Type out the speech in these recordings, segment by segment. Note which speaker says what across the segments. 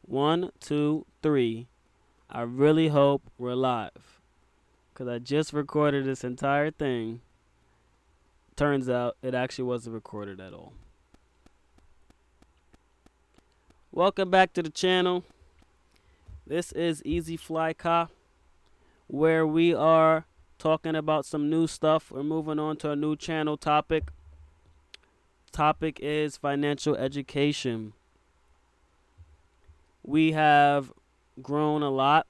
Speaker 1: 1, 2, 3. I really hope we're live. Because I just recorded this entire thing. Turns out it actually wasn't recorded at all. Welcome back to the channel. This is ezflykha, where we are talking about some new stuff. We're moving on to a new channel topic. Topic is financial education. We have grown a lot,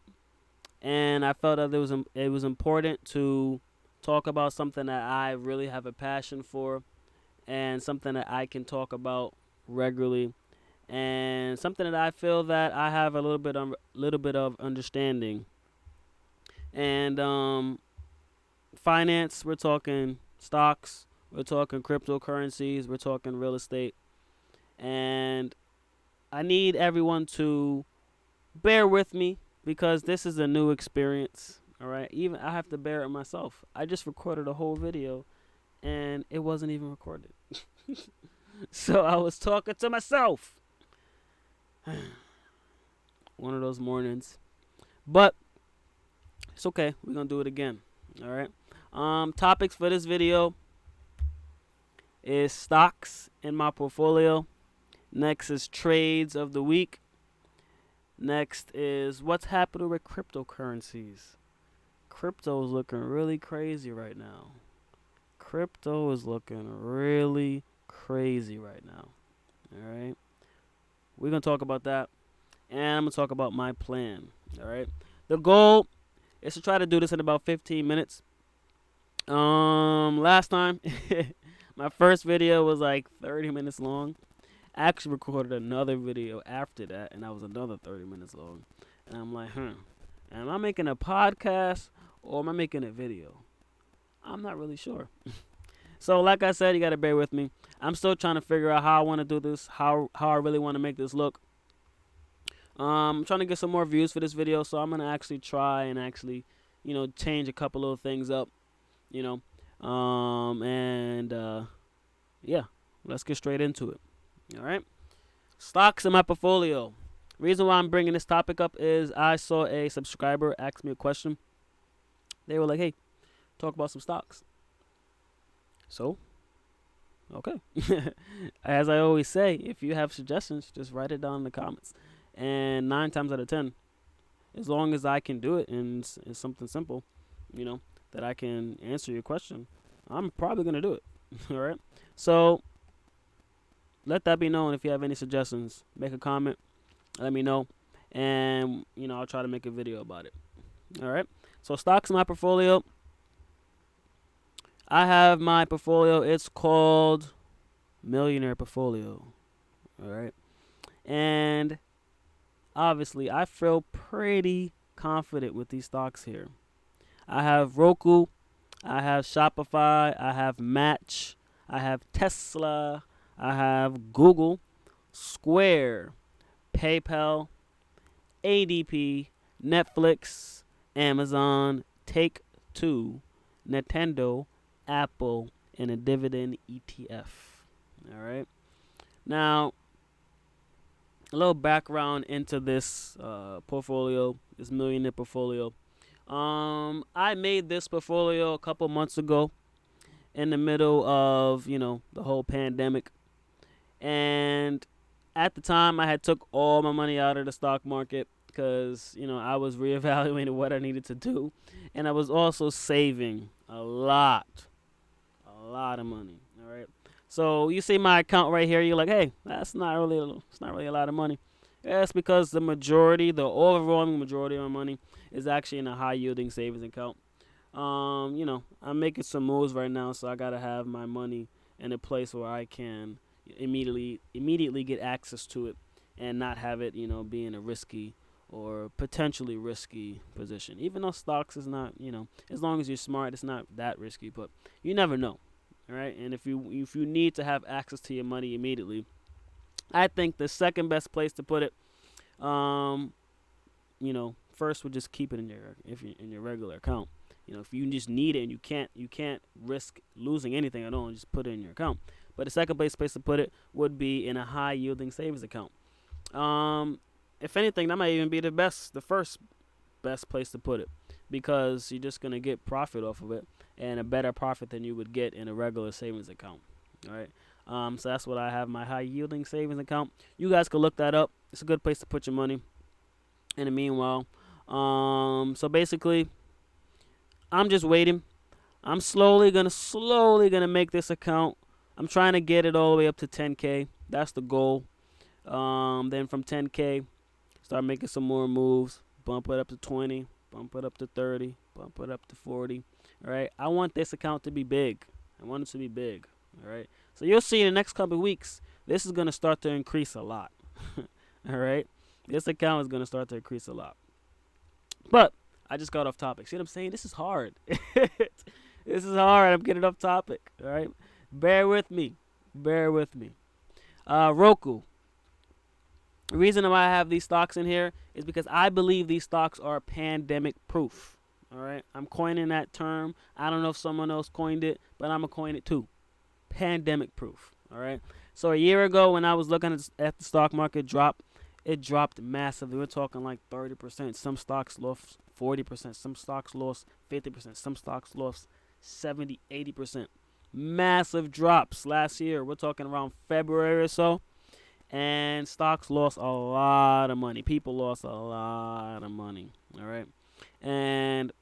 Speaker 1: and I felt that it was important to talk about something that I really have a passion for, and something that I can talk about regularly, and something that I feel that I have a little bit of understanding. And finance, we're talking stocks, we're talking cryptocurrencies, we're talking real estate, and I need everyone to bear with me because this is a new experience. All right, even I have to bear it myself. I just recorded a whole video and it wasn't even recorded. So I was talking to myself. One of those mornings. But it's okay. We're going to do it again. All right. Topics for this video is stocks in my portfolio. Next is trades of the week. Next is what's happening with cryptocurrencies. Crypto is looking really crazy right now. Crypto is looking really crazy right now. All right. We're going to talk about that. And I'm going to talk about my plan. All right. The goal is to try to do this in about 15 minutes. Last time, my first video was like 30 minutes long. I actually recorded another video after that, and that was another 30 minutes long. And I'm like, am I making a podcast or am I making a video? I'm not really sure. So like I said, you got to bear with me. I'm still trying to figure out how I want to do this, how I really want to make this look. I'm trying to get some more views for this video, so I'm going to actually try and change a couple little things up, yeah, let's get straight into it. All right. Stocks in my portfolio. Reason why I'm bringing this topic up is I saw a subscriber ask me a question. They were like, hey, talk about some stocks. So, okay. As I always say, if you have suggestions, just write it down in the comments. And 9 times out of 10, as long as I can do it and it's something simple, that I can answer your question, I'm probably going to do it. All right. So, let that be known. If you have any suggestions, make a comment, let me know, and I'll try to make a video about it. All right. So stocks in my portfolio. I have my portfolio. It's called Millionaire Portfolio. All right. And obviously, I feel pretty confident with these stocks here. I have ROKU, I have Shopify, I have Match, I have Tesla, I have Google, Square, PayPal, ADP, Netflix, Amazon, Take-Two, Nintendo, Apple, and a dividend ETF. All right. Now, a little background into this portfolio, this millionaire portfolio. I made this portfolio a couple months ago in the middle of, the whole pandemic. And at the time, I had took all my money out of the stock market because, I was reevaluating what I needed to do. And I was also saving a lot of money. All right. So you see my account right here. You're like, hey, it's not really a lot of money. Yeah, it's because the overwhelming majority of my money is actually in a high yielding savings account. I'm making some moves right now, so I gotta have my money in a place where I can immediately get access to it and not have it, be in a risky or potentially risky position. Even though stocks is not, as long as you're smart, it's not that risky, but you never know. All right. And if you need to have access to your money immediately, I think the second best place to put it, first would just keep it in your regular account. If you just need it and you can't risk losing anything at all, and just put it in your account. But the second best place to put it would be in a high yielding savings account. if anything, that might even be the first best place to put it, because you're just gonna get profit off of it, and a better profit than you would get in a regular savings account. All right. So that's what I have, my high yielding savings account. You guys can look that up. It's a good place to put your money. In the meanwhile, so basically, I'm just waiting. I'm slowly gonna make this account. I'm trying to get it all the way up to 10K. That's the goal. Then from 10K, start making some more moves. Bump it up to 20. Bump it up to 30. Bump it up to 40. All right. I want this account to be big. I want it to be big. All right. So you'll see in the next couple of weeks, this is gonna start to increase a lot. All right. This account is gonna start to increase a lot. But I just got off topic. See what I'm saying? This is hard. This is hard. I'm getting off topic. All right. Bear with me. Bear with me. ROKU. The reason why I have these stocks in here is because I believe these stocks are pandemic proof. All right. I'm coining that term. I don't know if someone else coined it, but I'm going to coin it too. Pandemic proof. All right. So a year ago when I was looking at the stock market drop, it dropped massively. We're talking like 30%. Some stocks lost 40%. Some stocks lost 50%. Some stocks lost 70, 80%. Massive drops last year. We're talking around February or so. And stocks lost a lot of money. People lost a lot of money. All right. And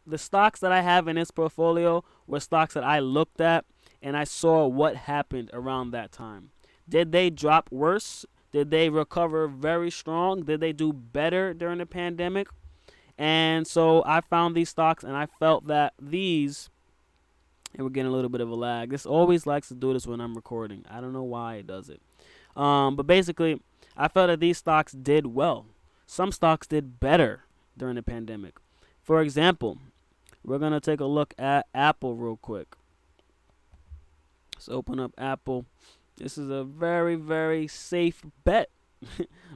Speaker 1: the stocks that I have in this portfolio were stocks that I looked at and I saw what happened around that time. Did they drop worse? Did they recover very strong? Did they do better during the pandemic? And so I found these stocks and I felt that these, and we're getting a little bit of a lag. This always likes to do this when I'm recording. I don't know why it does it. But basically, I felt that these stocks did well. Some stocks did better during the pandemic. For example, we're going to take a look at Apple real quick. Let's open up Apple. This is a very, very safe bet.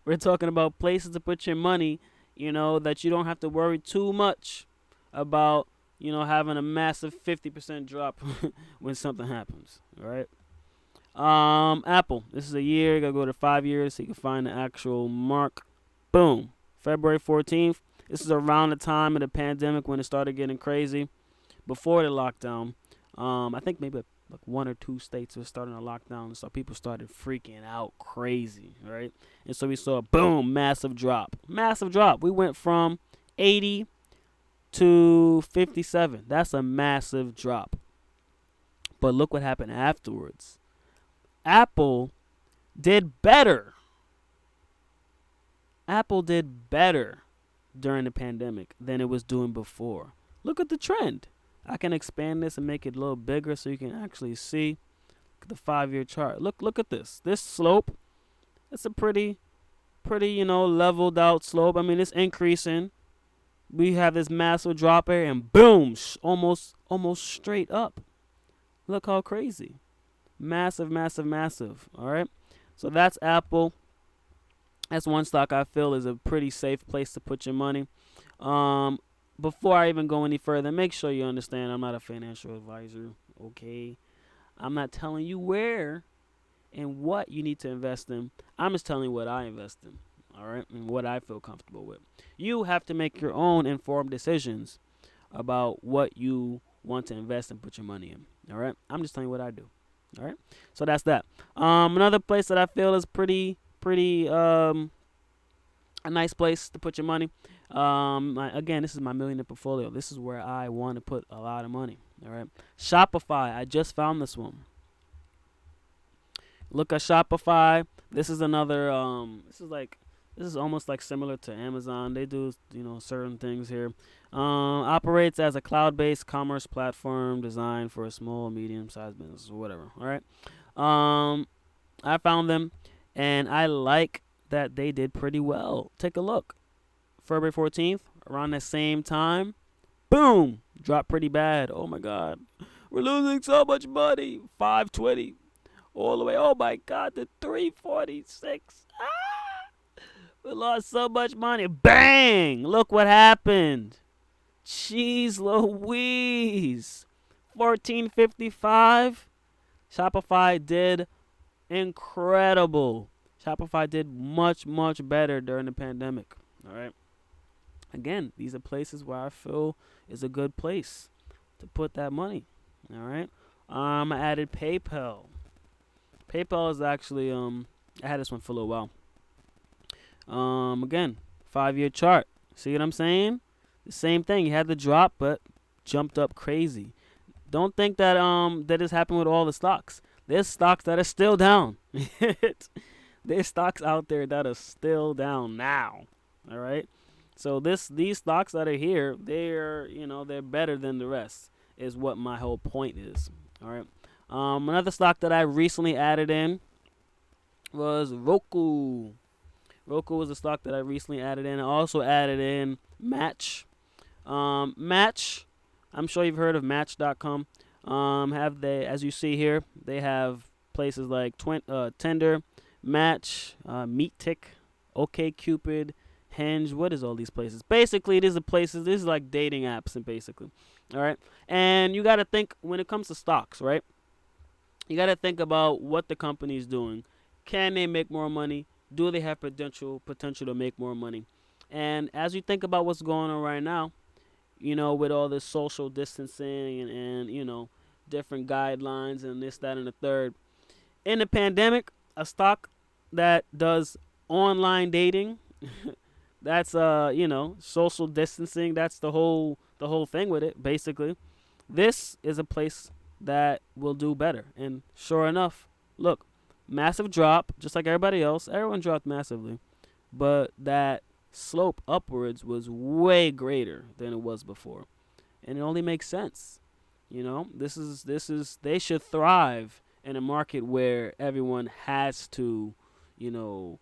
Speaker 1: We're talking about places to put your money, that you don't have to worry too much about, having a massive 50% drop when something happens. All right. Apple. This is a year. You gotta go to 5 years so you can find the actual mark. Boom. February 14th. This is around the time of the pandemic when it started getting crazy. Before the lockdown. I think maybe like 1 or 2 states were starting a lockdown, so people started freaking out crazy, right? And so we saw a boom, massive drop. Massive drop. We went from 80 to 57. That's a massive drop. But look what happened afterwards. Apple did better. Apple did better during the pandemic than it was doing before. Look at the trend. I can expand this and make it a little bigger so you can actually see. Look at the 5-year chart. Look at this. This slope, it's a pretty, leveled out slope. I mean, it's increasing. We have this massive drop here and boom, almost straight up. Look how crazy. Massive, massive, massive. All right. So that's Apple. That's one stock I feel is a pretty safe place to put your money. Before I even go any further, make sure you understand I'm not a financial advisor, okay? I'm not telling you where and what you need to invest in. I'm just telling you what I invest in, all right, and what I feel comfortable with. You have to make your own informed decisions about what you want to invest and put your money in, all right? I'm just telling you what I do, all right? So that's that. Another place that I feel is pretty a nice place to put your money. Again, this is my millionaire portfolio. This is where I want to put a lot of money. All right. Shopify. I just found this one. Look at Shopify. This is another. This is almost like similar to Amazon. They do certain things here. Operates as a cloud-based commerce platform designed for a small, medium-sized business or whatever. All right. I found them, and I like that they did pretty well. Take a look. February 14th, around the same time, boom, dropped pretty bad. Oh my God, we're losing so much money. 520, all the way. Oh my God, to 346. We lost so much money. Bang! Look what happened. Jeez Louise. 1455. Shopify did incredible. Shopify did much, much better during the pandemic. All right. Again, these are places where I feel is a good place to put that money. All right. I added PayPal. PayPal is actually I had this one for a little while. Again, 5-year chart. See what I'm saying? The same thing. You had the drop, but jumped up crazy. Don't think that that this happened with all the stocks. There's stocks that are still down. There's stocks out there that are still down now. All right. So these stocks that are here, they're better than the rest. Is what my whole point is. All right. Another stock that I recently added in was ROKU. ROKU was a stock that I recently added in. I also added in Match. Match, I'm sure you've heard of Match.com. As you see here, they have places like Tinder, Match, MeetTick, OkCupid, Hinge. What is all these places? Basically, these are places. These are like dating apps, and basically, all right. And you got to think when it comes to stocks, right? You got to think about what the company is doing. Can they make more money? Do they have potential to make more money? And as you think about what's going on right now, with all this social distancing and different guidelines and this, that, and the third. In the pandemic, a stock that does online dating, that's social distancing. That's the whole thing with it. Basically, this is a place that will do better. And sure enough, look, massive drop, just like everybody else. Everyone dropped massively, but that slope upwards was way greater than it was before, and it only makes sense. This is they should thrive in a market where everyone has to, they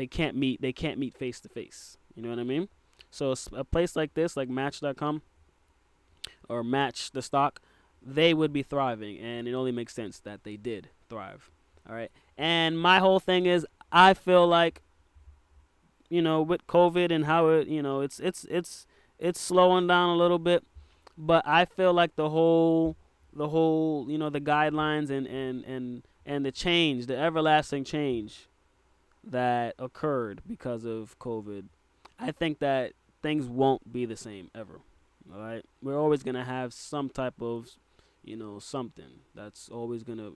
Speaker 1: can't meet face to face. You know what I mean? So a place like this, like Match.com or Match the stock, they would be thriving, and it only makes sense that they did thrive. All right, and my whole thing is, I feel like, with COVID and how it's slowing down a little bit, but I feel like the whole the guidelines and the change, the everlasting change that occurred because of COVID, I think that things won't be the same ever. All right, we're always gonna have some type of something that's always gonna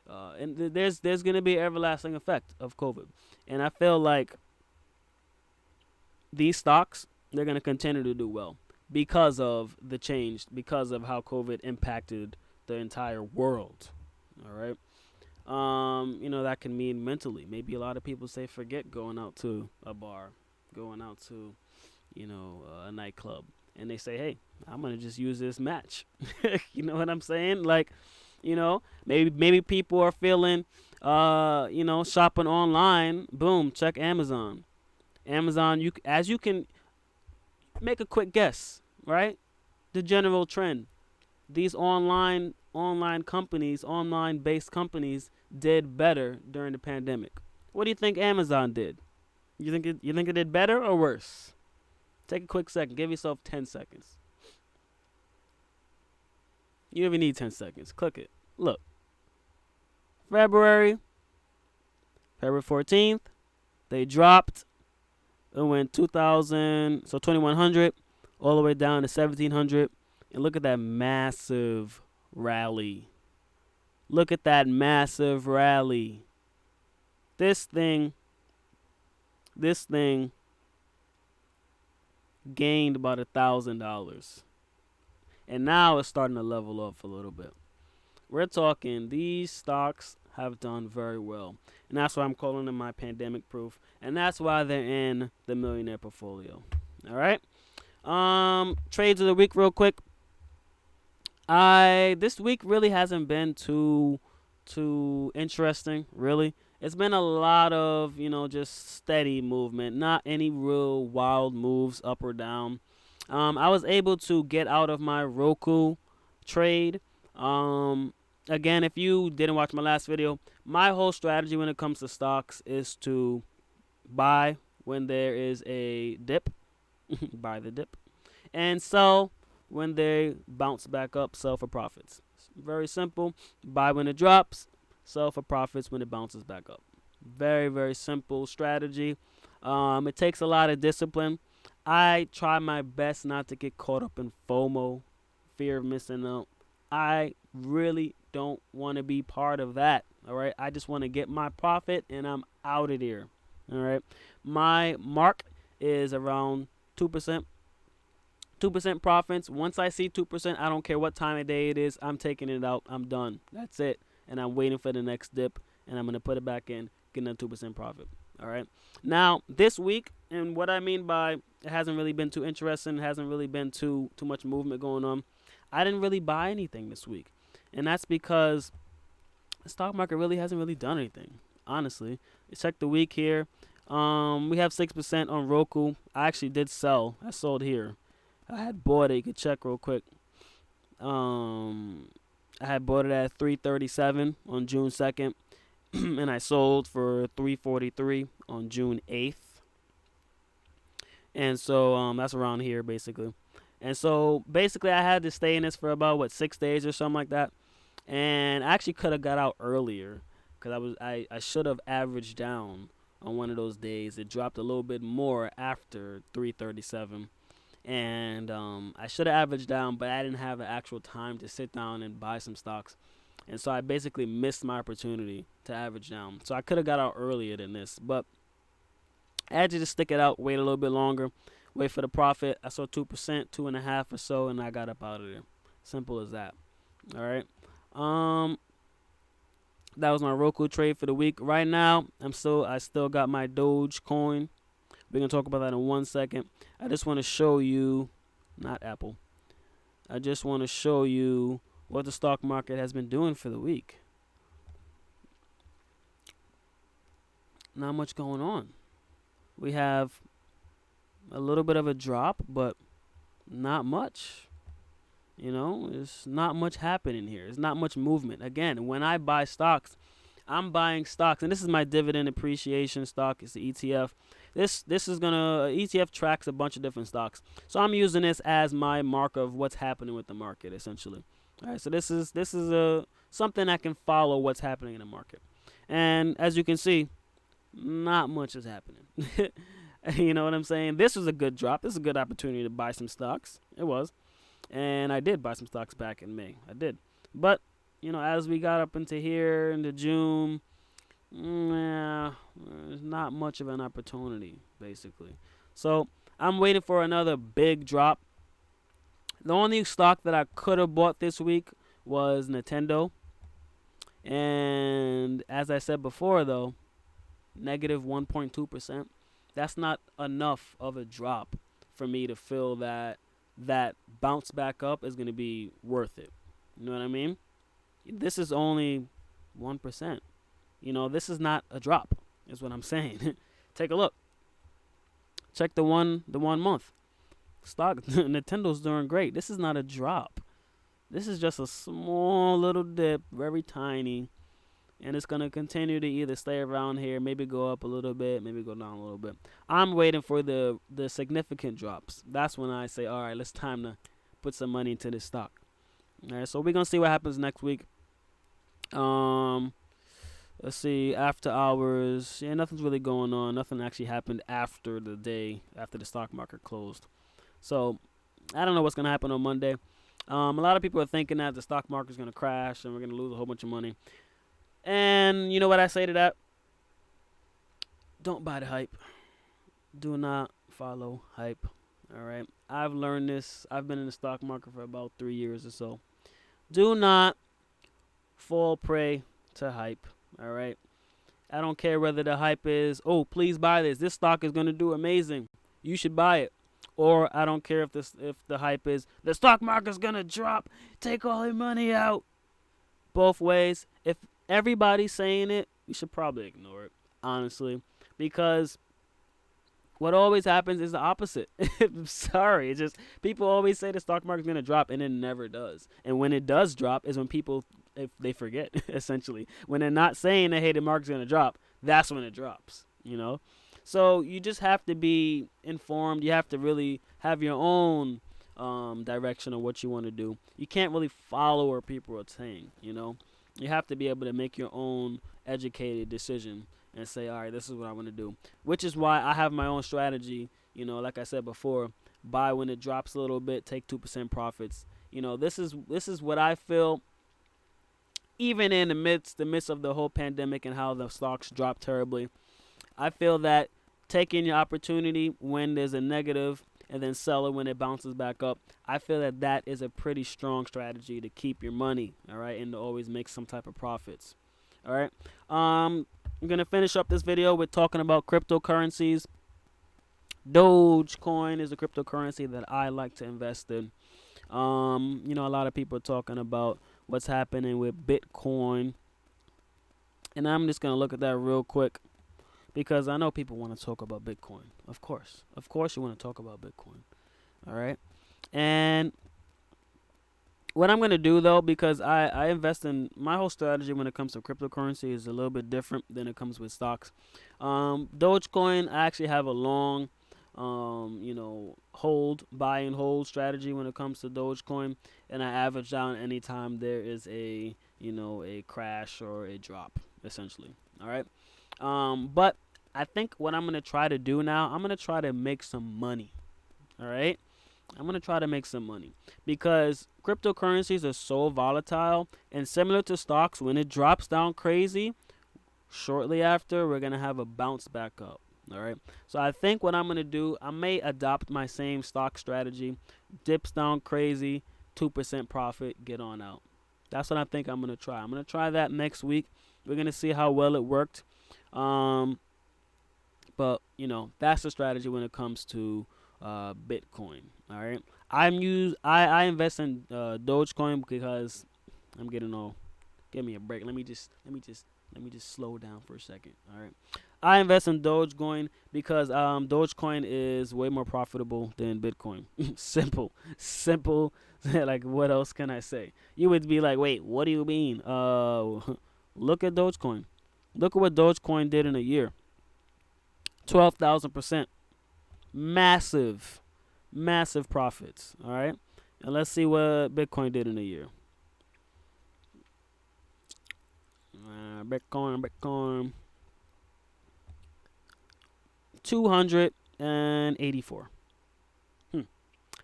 Speaker 1: and there's gonna be an everlasting effect of COVID, and I feel like these stocks, they're going to continue to do well because of the change, because of how COVID impacted the entire world. All right. That can mean mentally. Maybe a lot of people say forget going out to a bar, going out to, a nightclub. And they say, hey, I'm going to just use this Match. You know what I'm saying? Like, maybe people are feeling, shopping online. Boom, check Amazon. Amazon, you can make a quick guess, right? The general trend. These online companies, online-based companies, did better during the pandemic. What do you think Amazon did? You think it did better or worse? Take a quick second. Give yourself 10 seconds. You don't even need 10 seconds. Click it. Look. February 14th, they dropped. It went 2100 all the way down to 1700, and look at that massive rally. Look at that massive rally. This thing gained about $1,000, and now it's starting to level up a little bit. We're talking these stocks have done very well, and that's why I'm calling them my pandemic proof, and that's why they're in the millionaire portfolio. All right. Trades of the week, real quick. This week really hasn't been too interesting. Really, it's been a lot of just steady movement, not any real wild moves up or down. I was able to get out of my ROKU trade. Again, if you didn't watch my last video, my whole strategy when it comes to stocks is to buy when there is a dip, buy the dip, and sell when they bounce back up, sell for profits. It's very simple. Buy when it drops, sell for profits when it bounces back up. Very, very simple strategy. It takes a lot of discipline. I try my best not to get caught up in FOMO, fear of missing out. I really don't want to be part of that. All right. I just want to get my profit and I'm out of there. All right. My mark is around 2%. 2% profits. Once I see 2%, I don't care what time of day it is. I'm taking it out. I'm done. That's it. And I'm waiting for the next dip. And I'm going to put it back in, getting a 2% profit. All right. Now, this week, and what I mean by it hasn't really been too interesting, hasn't really been too much movement going on, I didn't really buy anything this week. And that's because the stock market really hasn't really done anything, honestly. Check the week here. We have 6% on ROKU. I actually did sell. I sold here. I had bought it. You could check real quick. I had bought it at 337 on June 2nd, and I sold for 343 on June 8th. And so that's around here basically. And so basically I had to stay in this for about 6 days or something like that. And I actually could have got out earlier because I should have averaged down on one of those days. It dropped a little bit more after 337. And I should have averaged down, but I didn't have an actual time to sit down and buy some stocks. And so I basically missed my opportunity to average down. So I could have got out earlier than this, but I had to just stick it out, wait a little bit longer, wait for the profit. I saw 2%, 2.5 or so, and I got up out of there. Simple as that. All right. That was my Roku trade for the week. Right now, I still got my Dogecoin. We're gonna talk about that in 1 second. I just want to show you, not Apple. I just want to show you what the stock market has been doing for the week. Not much going on. We have a little bit of a drop, but not much. There's not much happening here. There's not much movement. Again, when I buy stocks, I'm buying stocks, and this is my dividend appreciation stock. It's the ETF. This is ETF tracks a bunch of different stocks. So I'm using this as my mark of what's happening with the market, essentially. All right. So this is something that can follow what's happening in the market. And as you can see, not much is happening. You know what I'm saying? This was a good drop. This is a good opportunity to buy some stocks. It was. And I did buy some stocks back in May. I did. But, as we got up into here, into June, there's not much of an opportunity, basically. So I'm waiting for another big drop. The only stock that I could have bought this week was Nintendo. And as I said before, though, negative 1.2%. That's not enough of a drop for me to feel that bounce back up is going to be worth it. You know what I mean? This is only 1%. This is not a drop, is what I'm saying. Take a look. Check the one month. Stock Nintendo's doing great. This is not a drop. This is just a small little dip, very tiny. And it's going to continue to either stay around here, maybe go up a little bit, maybe go down a little bit. I'm waiting for the significant drops. That's when I say, all right, it's time to put some money into this stock. All right, so we're going to see what happens next week. Let's see, after hours. Yeah, nothing's really going on. Nothing actually happened after the stock market closed. So I don't know what's going to happen on Monday. A lot of people are thinking that the stock market is going to crash and we're going to lose a whole bunch of money. And you know what I say to that? Don't buy the hype. Do not follow hype. All right. I've learned this. I've been in the stock market for about 3 years or so. Do not fall prey to hype. All right. I don't care whether the hype is, oh, please buy this. This stock is going to do amazing. You should buy it. Or I don't care if the hype is, the stock market's going to drop. Take all your money out. Both ways. If everybody's saying it, you should probably ignore it, honestly, because what always happens is the opposite. I'm sorry. It's just people always say the stock market's going to drop, and it never does. And when it does drop is when people, if they forget, essentially. When they're not saying that, hey, the market's going to drop, that's when it drops, So you just have to be informed. You have to really have your own direction of what you want to do. You can't really follow what people are saying, You have to be able to make your own educated decision and say, all right, this is what I want to do. Which is why I have my own strategy. Like I said before, buy when it drops a little bit, take 2% profits. This is what I feel. Even in the midst of the whole pandemic and how the stocks dropped terribly, I feel that taking your opportunity when there's a negative and then sell it when it bounces back up, I feel that that is a pretty strong strategy to keep your money, all right, and to always make some type of profits, all right. I'm gonna finish up this video with talking about cryptocurrencies. Dogecoin is a cryptocurrency that I like to invest in. A lot of people are talking about what's happening with Bitcoin, and I'm just gonna look at that real quick because I know people want to talk about Bitcoin. Of course, you want to talk about Bitcoin. All right, and what I'm gonna do though, because I invest in my whole strategy when it comes to cryptocurrency is a little bit different than it comes with stocks. Dogecoin, I actually have a long, buy and hold strategy when it comes to Dogecoin, and I average down anytime there is a crash or a drop, essentially. All right. But I think what I'm gonna try to do now, I'm gonna try to make some money. All right. I'm gonna try to make some money because cryptocurrencies are so volatile and similar to stocks. When it drops down crazy, shortly after we're gonna have a bounce back up. All right. So I think what I'm gonna do, I may adopt my same stock strategy. Dips down crazy, 2% profit, get on out. That's what I think I'm gonna try. I'm gonna try that next week. We're gonna see how well it worked. But that's the strategy when it comes to Bitcoin. All right. I invest in Dogecoin because I'm getting all. Give me a break. Let me just slow down for a second. All right. I invest in Dogecoin because Dogecoin is way more profitable than Bitcoin. Simple. Like, what else can I say? You would be like, wait, what do you mean? Look at Dogecoin. Look at what Dogecoin did in a year. 12,000%. Massive profits. All right. And let's see what Bitcoin did in a year. Bitcoin. 284.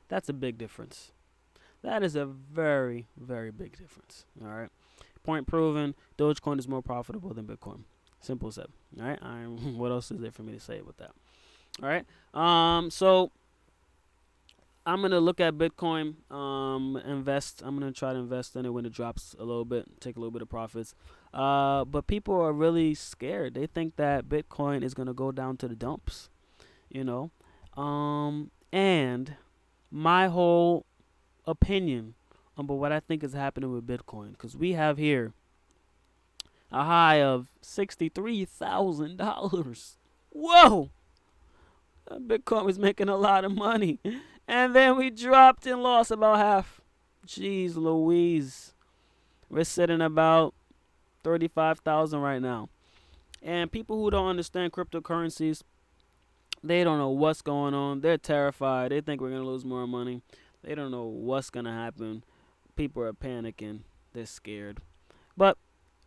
Speaker 1: That's a big difference. That is a very, very big difference. All right. Point proven. Dogecoin is more profitable than Bitcoin. Simple as that. All right. What else is there for me to say with that? All right. So I'm gonna look at Bitcoin. Invest. I'm gonna try to invest in it when it drops a little bit. Take a little bit of profits. But people are really scared. They think that Bitcoin is gonna go down to the dumps. And my whole opinion about what I think is happening with Bitcoin, because we have here a high of $63,000. Whoa! Bitcoin was making a lot of money. And then we dropped and lost about half. Jeez Louise. We're sitting about 35,000 right now. And people who don't understand cryptocurrencies, they don't know what's going on. They're terrified. They think we're going to lose more money. They don't know what's going to happen. People are panicking. They're scared. But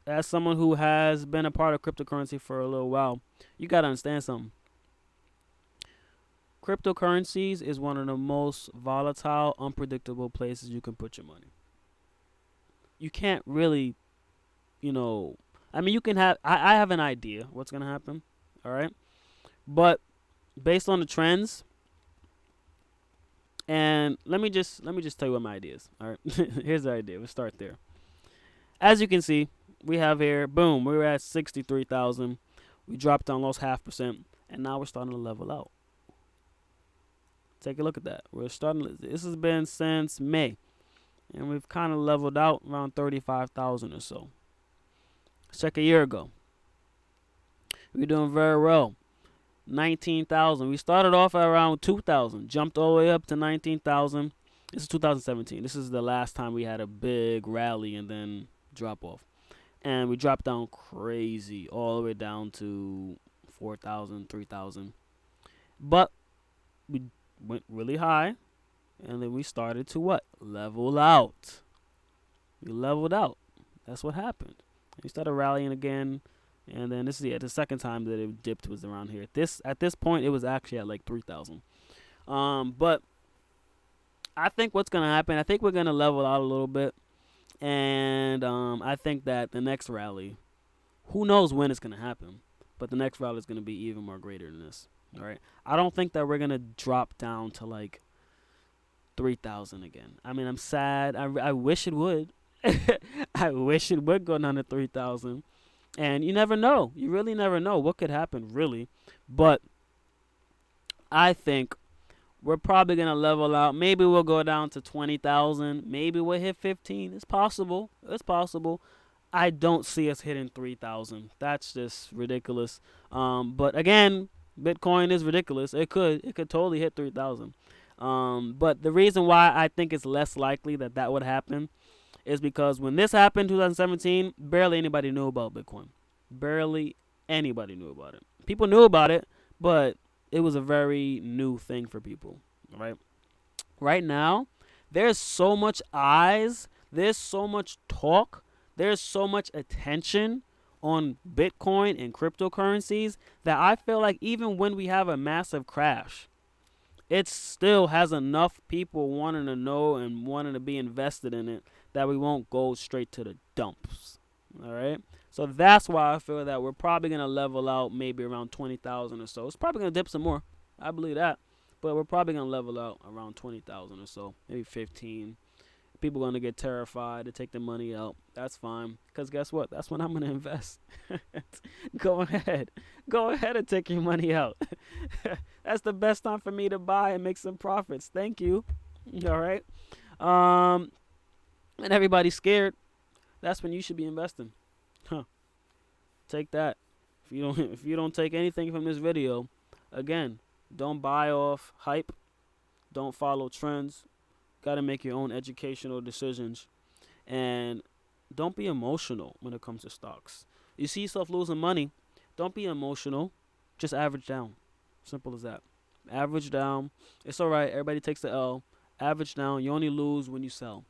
Speaker 1: as someone who has been a part of cryptocurrency for a little while, you got to understand something. Cryptocurrencies is one of the most volatile, unpredictable places you can put your money. You can't really, you can have, I have an idea what's going to happen, all right? But based on the trends, and let me just tell you what my idea is, all right? Here's the idea. We'll start there. As you can see, we have here, boom, we were at 63,000. We dropped down, lost 0.5%, and now we're starting to level out. Take a look at that. This has been since May, and we've kind of leveled out around 35,000 or so. Let's check a year ago. We're doing very well. 19,000. We started off at around 2,000, jumped all the way up to 19,000. This is 2017. This is the last time we had a big rally and then drop off. And we dropped down crazy, all the way down to 4,000, 3,000. But we went really high, and then we started to what? Level out. We leveled out. That's what happened. He started rallying again, and then this is the second time that it dipped was around here. At this point, it was actually at like 3,000. But I think what's gonna happen, I think we're gonna level out a little bit, and I think that the next rally, who knows when it's gonna happen, but the next rally is gonna be even more greater than this. All right, I don't think that we're gonna drop down to like 3,000 again. I mean, I'm sad. I wish it would. I wish it would go down to 3,000. And you never know. You really never know what could happen, really. But I think we're probably going to level out. Maybe we'll go down to 20,000. Maybe we'll hit 15. It's possible. It's possible. I don't see us hitting 3,000. That's just ridiculous. But again, Bitcoin is ridiculous. It could totally hit 3,000. But the reason why I think it's less likely that would happen is because when this happened, 2017, barely anybody knew about Bitcoin. Barely anybody knew about it. People knew about it, but it was a very new thing for people, right? Right now, there's so much eyes, there's so much talk, there's so much attention on Bitcoin and cryptocurrencies that I feel like even when we have a massive crash, it still has enough people wanting to know and wanting to be invested in it that we won't go straight to the dumps. All right? So that's why I feel that we're probably going to level out maybe around 20,000 or so. It's probably going to dip some more. I believe that. But we're probably going to level out around 20,000 or so, maybe 15. People are going to get terrified to take the money out. That's fine. Because guess what? That's when I'm going to invest. Go ahead. Go ahead and take your money out. That's the best time for me to buy and make some profits. Thank you. All right. And everybody's scared. That's when you should be investing. Take that. If you don't take anything from this video, again, don't buy off hype. Don't follow trends. Got to make your own educational decisions. And don't be emotional when it comes to stocks. You see yourself losing money, don't be emotional. Just average down. Simple as that. Average down. It's all right. Everybody takes the L. Average down. You only lose when you sell.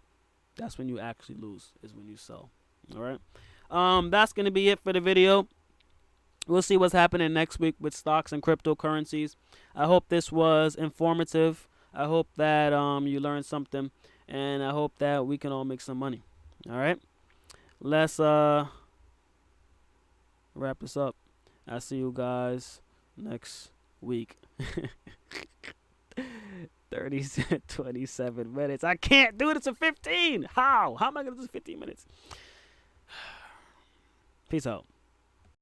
Speaker 1: That's when you actually lose, is when you sell. All right. That's going to be it for the video. We'll see what's happening next week with stocks and cryptocurrencies. I hope this was informative. I hope that you learned something, and I hope that we can all make some money. All right. Let's wrap this up. I'll see you guys next week. 27 minutes. I can't do this in 15. How am I going to do this in 15 minutes? Peace out.